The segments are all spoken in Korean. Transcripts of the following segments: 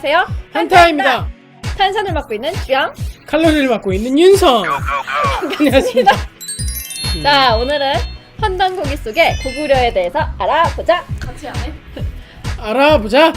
안녕하세요. 한타입니다. 탄산을 맡고 있는 주영. 칼로리를 맡고 있는 윤성. 안녕하십니까. 자, 오늘은 환단고기 속의 고구려에 대해서 알아보자. 같이 안 해? 알아보자.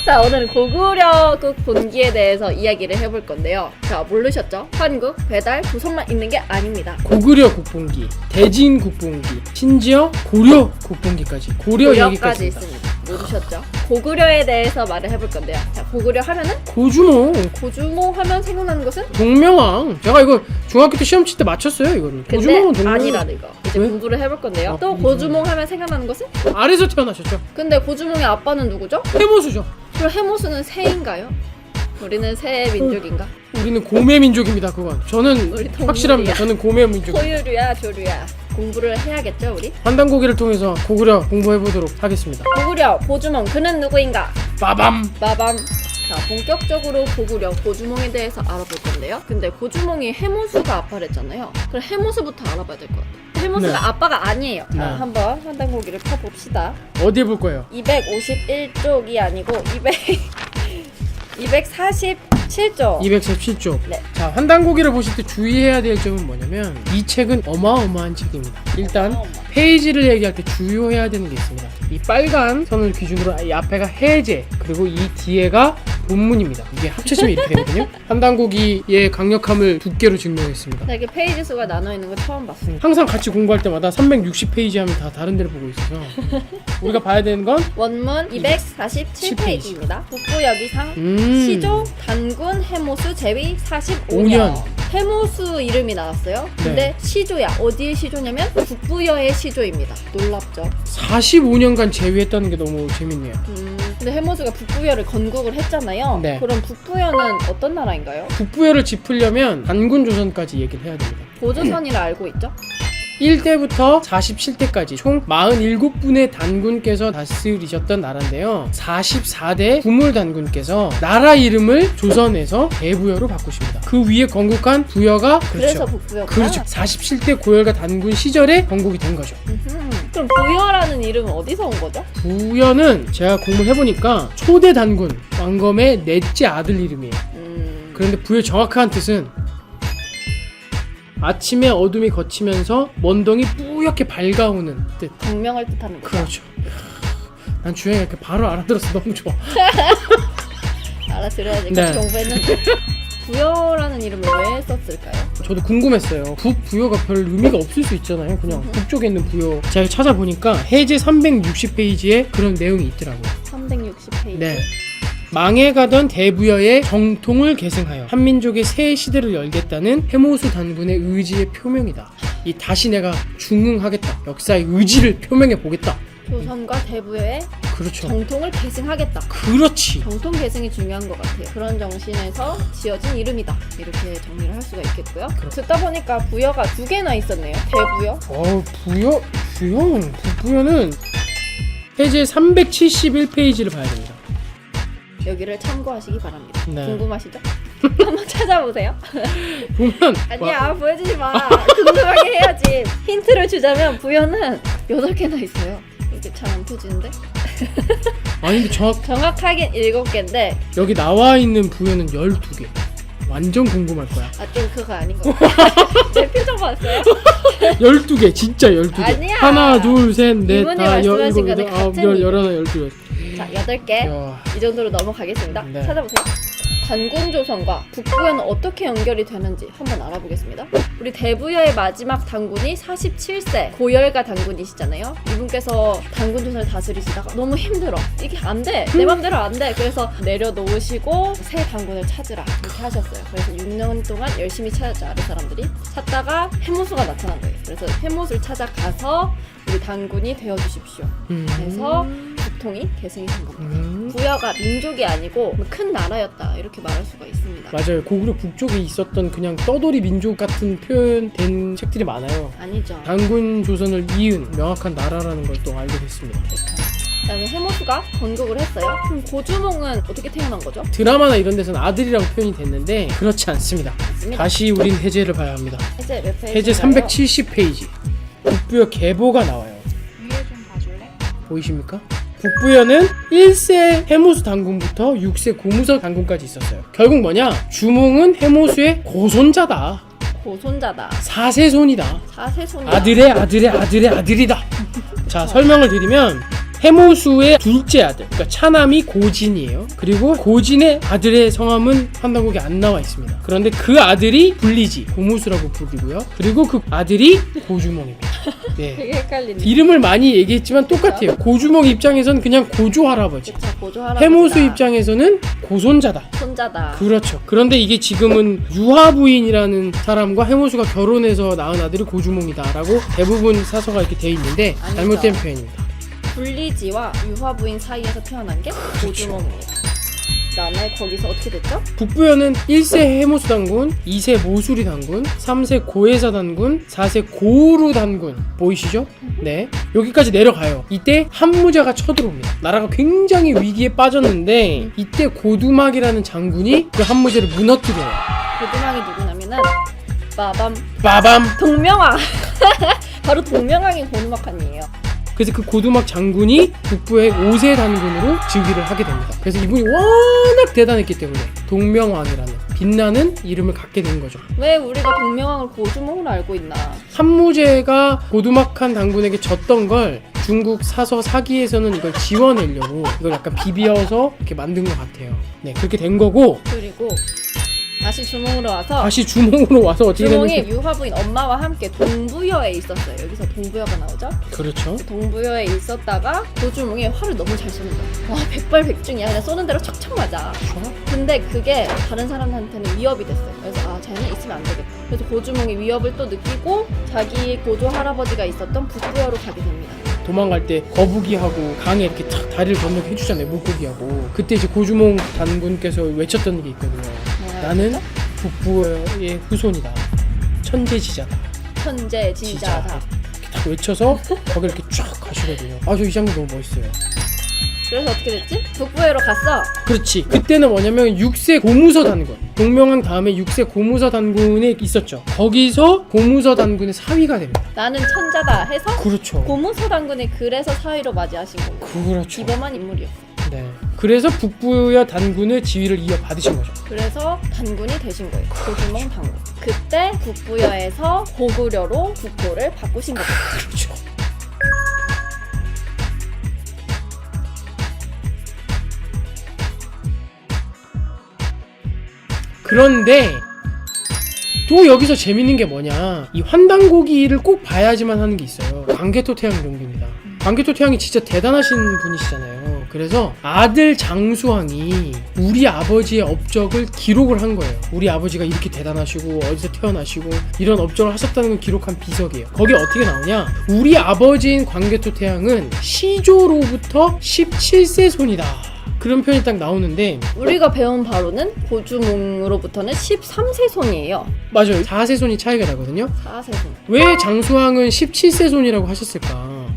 자, 오늘은 고구려국 본기에 대해서 이야기를 해볼 건데요. 자, 모르셨죠? 한국, 배달, 조선만 있는 게 아닙니다. 고구려 국본기, 대진 국본기, 심지어 고려 국본기까지, 고려 고려까지 얘기까지 있습니다. 모르셨죠? 고구려에 대해서 말을 해볼 건데요. 자, 고구려 하면은 고주몽, 고주몽 하면 생각나는 것은? 동명왕. 제가 이거 중학교 때 시험 칠 때 맞췄어요. 이거를. 근데 고주몽은 동명왕. 아니라는 이거. 이제 왜? 공부를 해볼 건데요. 아, 또 고주몽 하면 생각나는 것은? 아래서 태어나셨죠? 근데 고주몽의 아빠는 누구죠? 해모수죠. 그럼 해모수는 새인가요? 우리는 새 민족인가? 우리는 고매 민족입니다. 그건 저는 우리 동물이야. 확실합니다. 저는 고매 민족. 포유류야, 조류야. 공부를 해야겠죠, 우리? 환단고기를 통해서 고구려 공부해 보도록 하겠습니다. 고구려, 고주몽, 그는 누구인가? 빠밤. 마밤. 자, 본격적으로 고구려, 고주몽에 대해서 알아볼 건데요. 근데 고주몽이 해모수가 아빠랬잖아요. 그럼 해모수부터 알아봐야 될 것 같아요. 해모수가 네. 아빠가 아니에요. 자, 네. 한번 환단고기를 펴봅시다. 어디 해볼 거예요? 251쪽이 아니고 247쪽. 217쪽. 네. 자, 환단고기를 보실 때 주의해야 될 점은 뭐냐면 이 책은 어마어마한 책입니다. 일단 페이지를 얘기할 때 주의해야 되는 게 있습니다. 이 빨간 선을 기준으로 이 앞에가 해제, 그리고 이 뒤에가 본문입니다. 이게 합쳐지면 이렇게 되거든요. 환단고기의 강력함을 두께로 증명했습니다. 자, 이렇게 페이지 수가 나눠 있는 거 처음 봤습니다. 항상 같이 공부할 때마다 360페이지 하면 다 다른 데를 보고 있어서 우리가 봐야 되는 건 원문 247페이지입니다. 북부여기상 시조, 단군, 해모수, 제위 45년. 5년. 해모수 이름이 나왔어요. 근데 네. 시조야. 어디의 시조냐면 북부여의 시조입니다. 놀랍죠? 45년간 제위했다는 게 너무 재밌네요. 근데 해모수가 북부여를 건국을 했잖아요. 네. 그럼 북부여는 어떤 나라인가요? 북부여를 짚으려면 단군 조선까지 얘기를 해야 됩니다. 고조선이라 알고 있죠? 1대부터 47대까지 총 47분의 단군께서 다스리셨던 나라인데요. 44대 구물 단군께서 나라 이름을 조선에서 대부여로 바꾸십니다. 그 위에 건국한 부여가 그래서 그렇죠. 북부여구나. 그렇죠. 47대 고열과 단군 시절에 건국이 된 거죠. 그럼 부여라는 이름은 어디서 온 거죠? 부여는 제가 공부를 해보니까 초대 단군 왕검의 넷째 아들 이름이에요. 그런데 부여의 정확한 뜻은 아침에 어둠이 걷히면서 먼덩이 뿌옇게 밝아오는 뜻. 광명을 뜻하는 거죠. 그렇죠. 난 주영이가 이렇게 바로 알아들어서 너무 좋아. 알아들어야지. 네. 공부했는데. 부여라는 이름을 왜 썼을까요? 저도 궁금했어요. 북부여가 별 의미가 없을 수 있잖아요. 그냥 북쪽에 있는 부여. 제가 찾아보니까 해제 360페이지에 그런 내용이 있더라고요. 360페이지. 네. 망해가던 대부여의 정통을 계승하여 한민족의 새 시대를 열겠다는 해모수 단군의 의지의 표명이다. 이 다시 내가 중흥하겠다. 역사의 의지를 표명해 보겠다. 조선과 대부여의 그렇죠. 정통을 계승하겠다. 그렇지. 정통 계승이 중요한 것 같아요. 그런 정신에서 지어진 이름이다. 이렇게 정리를 할 수가 있겠고요. 듣다 보니까 부여가 2개나 있었네요. 대부여. 부여는 해제 371페이지를 봐야 됩니다. 여기를 참고하시기 바랍니다. 네. 궁금하시죠? 한번 찾아보세요. 보면 아니야, 보여주지 마. 궁금하게 해야지. 힌트를 주자면 부여는 8개나 있어요. 이게 잘 안 펴지는데? 아니 근데 정확하긴 7개인데 여기 나와 있는 부여는 12개. 완전 궁금할 거야. 좀 그거 아닌 것 같아요. 제 표정 봤어요? 12개, 진짜 12개. 아니야. 하나, 둘, 셋, 넷, 이분이 다, 말씀하신 일곱, 거는 여덟, 아홉, 같은 열, 이름. 열하나, 12개. 자, 8개. 야. 이 정도로 넘어가겠습니다. 네. 찾아보세요. 단군조선과 북부여는 어떻게 연결이 되는지 한번 알아보겠습니다. 우리 대부여의 마지막 단군이 47세 고열가 단군이시잖아요. 이분께서 단군조선을 다스리시다가 너무 힘들어. 이게 안 돼. 내 맘대로 안 돼. 그래서 내려놓으시고 새 단군을 찾으라 이렇게 하셨어요. 그래서 6년 동안 열심히 찾았죠. 아래 사람들이. 찾다가 해모수가 나타난 거예요. 그래서 해모수를 찾아가서 우리 단군이 되어주십시오. 그래서 국통이 계승이 된 겁니다. 부여가 민족이 아니고 큰 나라였다 이렇게 말할 수가 있습니다. 맞아요. 고구려 북쪽에 있었던 그냥 떠돌이 민족 같은 표현된 책들이 많아요. 아니죠. 단군 조선을 이은 명확한 나라라는 걸 또 알게 됐습니다. 그다음에 해모수가 건국을 했어요. 그럼 고주몽은 어떻게 태어난 거죠? 드라마나 이런 데서는 아들이라고 표현이 됐는데 그렇지 않습니다. 맞습니다. 다시 우린 해제를 봐야 합니다. 해제 몇 페이지? 해제 370페이지. 북부여 계보가 나와요. 위에 좀 봐줄래? 보이십니까? 북부여는 1세 해모수 단군부터 6세 고무서 단군까지 있었어요. 결국 뭐냐? 주몽은 해모수의 고손자다. 고손자다. 4세손이다. 4세손이다. 아들의 아들이다. 자, 설명을 드리면 해모수의 둘째 아들, 그러니까 차남이 고진이에요. 그리고 고진의 아들의 성함은 환단곡에 안 나와 있습니다. 그런데 그 아들이 불리지, 고무수라고 부르고요. 그리고 그 아들이 고주몽입니다. 네. 되게 헷갈리네. 이름을 많이 얘기했지만 똑같아요. 고주몽 입장에서는 그냥 고조 할아버지. 그쵸, 고조 할아버지다. 해모수 입장에서는 고손자다. 손자다. 그렇죠. 그런데 이게 지금은 유화부인이라는 사람과 해모수가 결혼해서 낳은 아들이 고주몽이다라고 대부분 사서가 이렇게 돼 있는데 아니죠. 잘못된 표현입니다. 불리지와 유화부인 사이에서 태어난 게 고주몽입니다. 그다음에 거기서 어떻게 됐죠? 북부여는 1세 해모수 단군, 2세 모수리 단군, 3세 고해사 단군, 4세 고우루 단군 보이시죠? 네, 여기까지 내려가요. 이때 한무제가 쳐들어옵니다. 나라가 굉장히 위기에 빠졌는데 이때 고두막이라는 장군이 그 한무제를 무너뜨려요. 고두막이 누구냐면은 빠밤. 동명왕. 바로 동명왕인 고두막한이에요. 그래서 그 고두막 장군이 북부의 5세 단군으로 즉위를 하게 됩니다. 그래서 이분이 워낙 대단했기 때문에 동명왕이라는 빛나는 이름을 갖게 된 거죠. 왜 우리가 동명왕을 고주몽으로 알고 있나? 한무제가 고두막한 단군에게 졌던 걸 중국 사서 사기에서는 이걸 지워내려고 이걸 약간 비비어서 이렇게 만든 것 같아요. 네, 그렇게 된 거고 그리고 다시 주몽으로 와서 다시 주몽으로 와서 어떻게 주몽이 됐는지. 유화부인 엄마와 함께 동부여에 있었어요. 여기서 동부여가 나오죠? 그렇죠. 동부여에 있었다가 고주몽이 화를 너무 잘 쏘는 거야. 와, 백발백중이야. 그냥 쏘는 대로 척척 맞아. 근데 그게 다른 사람한테는 위협이 됐어요. 그래서 아, 쟤는 있으면 안 되겠다. 그래서 고주몽이 위협을 또 느끼고 자기 고조 할아버지가 있었던 북부여로 가게 됩니다. 도망갈 때 거북이하고 강에 이렇게 탁 다리를 건너게 해주잖아요. 물고기하고. 그때 이제 고주몽 단군께서 외쳤던 게 있거든요. 나는 북부의 후손이다. 천재지자다. 천재지자다. 이렇게 딱 외쳐서 거기 이렇게 쫙 가시거든요. 아, 저 이 장면 너무 멋있어요. 그래서 어떻게 됐지? 북부여로 갔어. 그렇지. 그때는 뭐냐면 6세 고무서 단군. 동명왕 다음에 6세 고무서 단군에 있었죠. 거기서 고무서 단군의 사위가 됩니다. 나는 천자다 해서 그렇죠. 고무서 단군이 그래서 사위로 맞이하신 거고. 그렇죠. 기범한 인물이었어. 네. 그래서 북부여 단군의 지위를 이어받으신 거죠. 그래서 단군이 되신 거예요. 고주몽 단군. 그때 북부여에서 고구려로 국호를 바꾸신 거죠. 그렇죠. 그런데 또 여기서 재밌는 게 뭐냐, 이 환단고기를 꼭 봐야지만 하는 게 있어요. 광개토태양 정도입니다. 광개토태양이 진짜 대단하신 분이시잖아요. 그래서 아들 장수왕이 우리 아버지의 업적을 기록을 한 거예요. 우리 아버지가 이렇게 대단하시고 어디서 태어나시고 이런 업적을 하셨다는 걸 기록한 비석이에요. 거기 어떻게 나오냐, 우리 아버지인 광개토태양은 시조로부터 17세 손이다, 그런 표현이 딱 나오는데, 우리가 배운 바로는 고주몽으로부터는 13세 손이에요. 맞아요. 4세 손이 차이가 나거든요. 4세 손. 왜 장수왕은 17세 손이라고 하셨을까?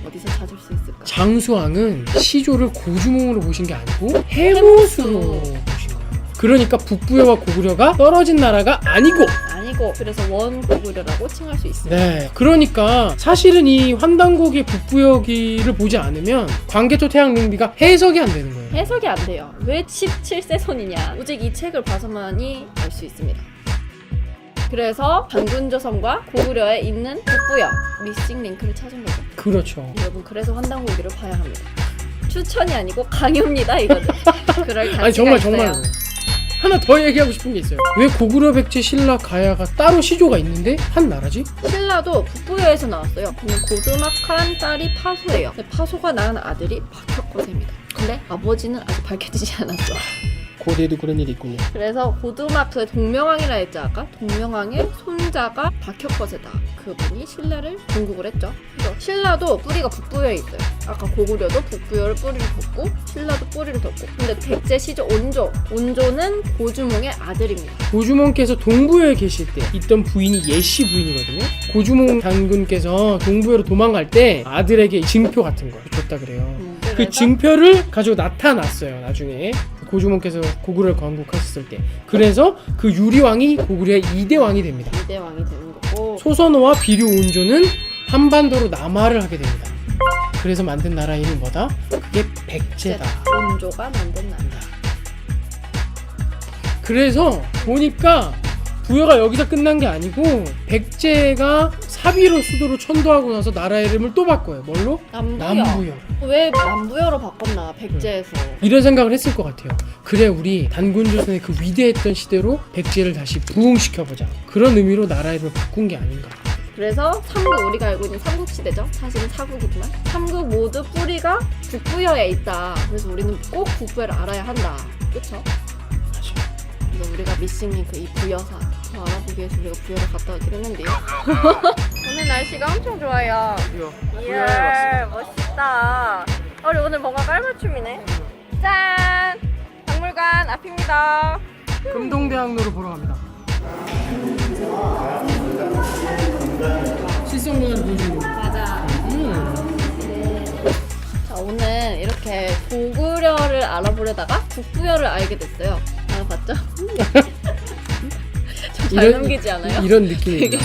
어디서 찾을 수 있을까? 장수왕은 시조를 고주몽으로 보신 게 아니고 해모수로 보신 거예요. 그러니까 북부여와 고구려가 떨어진 나라가 아니고, 그래서 원고구려라고 칭할 수 있습니다. 네, 그러니까 사실은 이 환단고기 북부여기를 보지 않으면 광개토태양 능비가 해석이 안 되는 거예요. 해석이 안 돼요. 왜 17세 손이냐? 오직 이 책을 봐서만이 알 수 있습니다. 그래서 단군조선과 고구려에 있는 북부여 미싱 링크를 찾은 거죠. 그렇죠. 여러분, 그래서 환단고기를 봐야 합니다. 추천이 아니고 강요입니다, 이거는. 그럴 가치가 아니 정말 있어요. 정말 하나 더 얘기하고 싶은 게 있어요. 왜 고구려, 백제, 신라, 가야가 따로 시조가 있는데 한 나라지? 신라도 북부여에서 나왔어요. 근데 고두막한 딸이 파소예요. 근데 파소가 낳은 아들이 박혁거세입니다. 근데 아버지는 아직 밝혀지지 않았죠. 고대에도 그런 일이 있군요. 그래서 고두막, 그 동명왕이라 했죠 아까? 동명왕의 손자가 박혁거세다. 그분이 신라를 건국을 했죠. 그래서 신라도 뿌리가 북부여에 있어요. 아까 고구려도 북부여를 뿌리를 뒀고 신라도 뿌리를 뒀고. 근데 백제 시조 온조는 고주몽의 아들입니다. 고주몽께서 동부여에 계실 때 있던 부인이 예씨 부인이거든요. 고주몽 장군께서 동부여로 도망갈 때 아들에게 증표 같은 걸 줬다 그래요. 그 그래서 증표를 가지고 나타났어요. 나중에 고주몽께서 고구려를 건국했을 때. 그래서 그 유리왕이 고구려의 2대 왕이 됩니다. 2대 왕이 되는 거고, 소선호와 비류 온조는 한반도로 남하를 하게 됩니다. 그래서 만든 나라 이름이 뭐다? 그게 백제다. 온조가 만든 나라. 그래서 보니까 부여가 여기서 끝난 게 아니고 백제가 사비로 수도로 천도하고 나서 나라 이름을 또 바꿔요. 뭘로? 남부여. 왜 남부여로 바꿨나 백제에서. 이런 생각을 했을 것 같아요. 그래 우리 단군조선의 그 위대했던 시대로 백제를 다시 부흥시켜보자. 그런 의미로 나라 이름을 바꾼 게 아닌가. 그래서 삼국, 우리가 알고 있는 삼국시대죠. 사실은 사국이지만 삼국 모두 뿌리가 북부여에 있다. 그래서 우리는 꼭 북부여를 알아야 한다. 그쵸? 그래서 우리가 미싱링크 이 부여사 더 알아보기 위해서 우리가 부여를 갔다 오긴 했는데요. 오늘 날씨가 엄청 좋아요. 이야 멋있다. 우리 오늘 뭔가 깔맞춤이네. 짠! 박물관 앞입니다. 금동대학로를 보러 갑니다. 실성문화를 보여주는 거. 맞아. 자, 오늘 이렇게 고구려를 알아보려다가 북부여를 알게 됐어요. 알아봤죠? 좀 잘 넘기지 않아요? 이런 느낌입니다.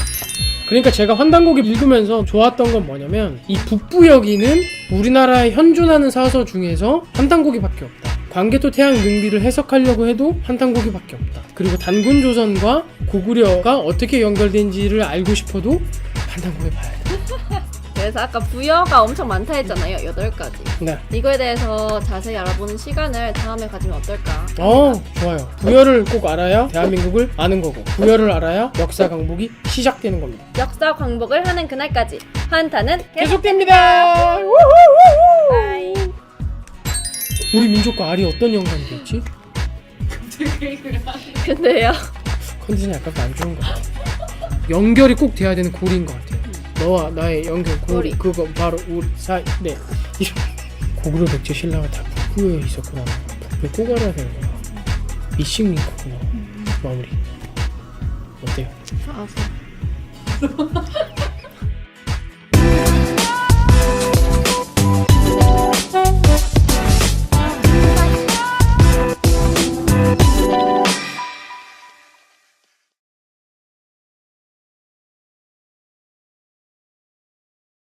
그러니까 제가 환단곡을 읽으면서 좋았던 건 뭐냐면 이 북부여기는 우리나라에 현존하는 사서 중에서 환단곡이밖에 없다. 광개토 태양 능비를 해석하려고 해도 환단곡이밖에 없다. 그리고 단군조선과 고구려가 어떻게 연결된지를 알고 싶어도 환단곡을 봐야 돼. 그래서 아까 부여가 엄청 많다 했잖아요. 8가지. 네. 이거에 대해서 자세히 알아보는 시간을 다음에 가지면 어떨까? 좋아요. 부여를 꼭 알아야 대한민국을 아는 거고 부여를 알아야 역사 강복이 시작되는 겁니다. 역사 광복을 하는 그날까지 환타는 계속됩니다. 바이. 우리 민족과 알이 어떤 연관이 있지? 근데요. 컨디션이 약간 안 좋은 것 같아. 연결이 꼭 돼야 되는 고리인 것 같아요. 너와 나의 연결 고리. 그거 바로 우리 사이. 네. 고구려 백제 신라가 다 북부에 있었구나. 북부에 꼭 알아야 되는 거야. 미싱링크구나. 마무리. 어때요? 알았어.